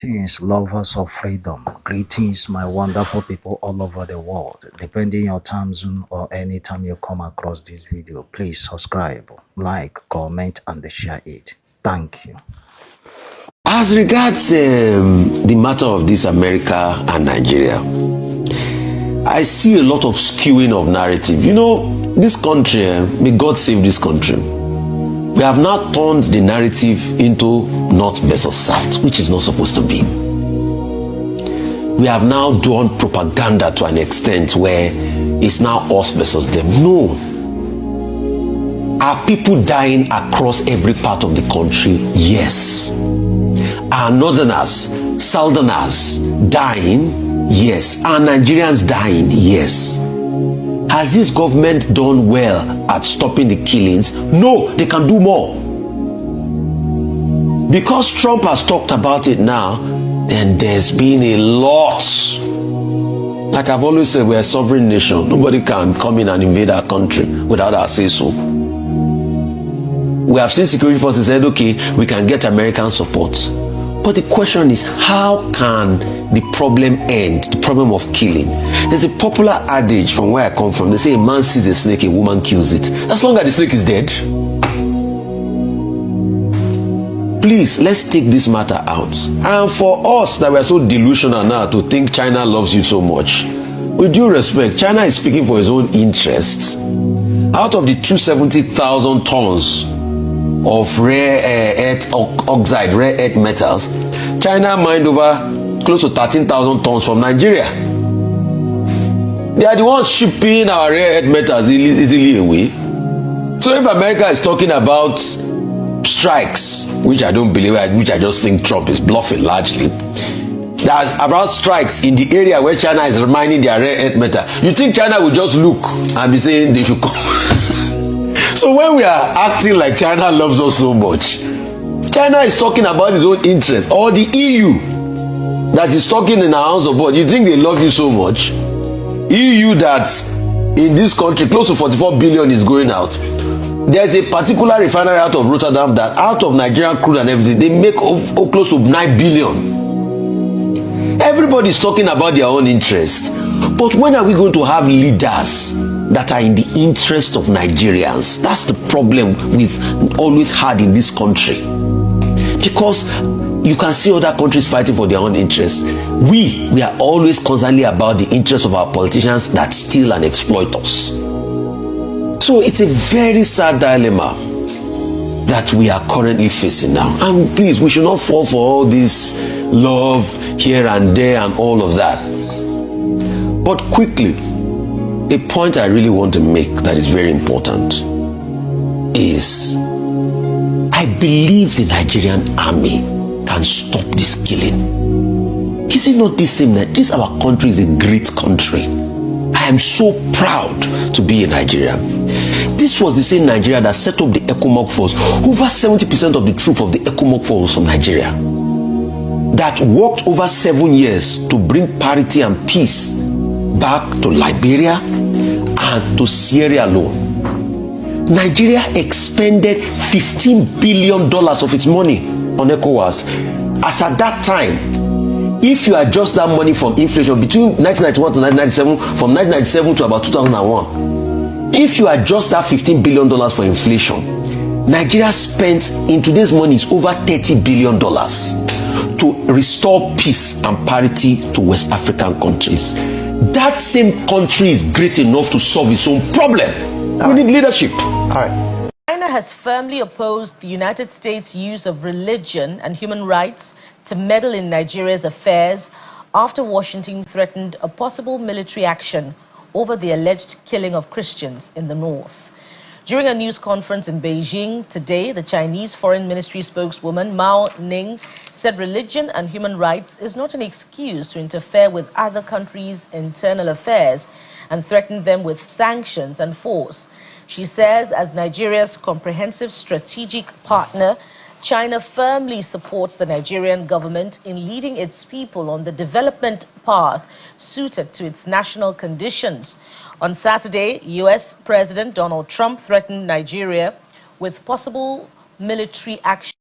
Greetings, lovers of freedom. Greetings, my wonderful people all over the world. Depending your time zone or anytime you come across this video, please subscribe, like, comment, and share it. Thank you. As regards the matter of this America and Nigeria, I see a lot of skewing of narrative. You know, this country, may God save this country. We have now turned the narrative into North versus South, which is not supposed to be. We have now done propaganda to an extent where it's now us versus them. No. Are people dying across every part of the country? Yes. Are Northerners, Southerners dying? Yes. Are Nigerians dying? Yes. Has this government done well at stopping the killings? No, they can do more. Because Trump has talked about it now, and there's been a lot. Like I've always said, we're a sovereign nation. Nobody can come in and invade our country without our say-so. We have seen security forces said, okay, we can get American support. But the question is, how can the problem end, the problem of killing? There's a popular adage from where I come from. They say a man sees a snake, a woman kills it. As long as the snake is dead. Please, let's take this matter out. And for us that we're so delusional now to think China loves you so much, with due respect, China is speaking for its own interests. Out of the 270,000 tons of rare earth oxide, rare earth metals, China mined over close to 13,000 tons from Nigeria. They are the ones shipping our rare earth metals easily away. So if America is talking about strikes, which I don't believe, which I just think Trump is bluffing largely, there's about strikes in the area where China is mining their rare earth metal. You think China will just look and be saying they should come? So when we are acting like China loves us so much, China is talking about its own interest, or the EU that is talking in our house of board. You think they love you so much? EU that in this country close to 44 billion is going out. There's a particular refinery out of Rotterdam that out of Nigerian crude and everything, they make close to 9 billion. Everybody's talking about their own interest. But when are we going to have leaders that are in the interest of Nigerians? That's the problem we've always had in this country. Because you can see other countries fighting for their own interests. We are always constantly about the interests of our politicians that steal and exploit us. So it's a very sad dilemma that we are currently facing now. And please, we should not fall for all this love here and there and all of that. But quickly, a point I really want to make that is very important is I believe the Nigerian army can stop this killing. Is it not the same that this our country is a great country? I am so proud to be a Nigerian. This was the same Nigeria that set up the Ipob force. Over 70% of the troop of the Ipob force was from Nigeria. That worked over 7 years to bring parity and peace back to Liberia and to Sierra Leone. Nigeria expended $15 billion of its money on ECOWAS. As at that time, if you adjust that money from inflation between 1991 to 1997, from 1997 to about 2001, if you adjust that $15 billion for inflation, Nigeria spent in today's money is over $30 billion to restore peace and parity to West African countries. That same country is great enough to solve its own problem. We need leadership. All right. China has firmly opposed the United States' use of religion and human rights to meddle in Nigeria's affairs after Washington threatened a possible military action over the alleged killing of Christians in the north. During a news conference in Beijing today, the Chinese Foreign Ministry spokeswoman Mao Ning said religion and human rights is not an excuse to interfere with other countries' internal affairs and threatened them with sanctions and force. She says, as Nigeria's comprehensive strategic partner, China firmly supports the Nigerian government in leading its people on the development path suited to its national conditions. On Saturday, U.S. President Donald Trump threatened Nigeria with possible military action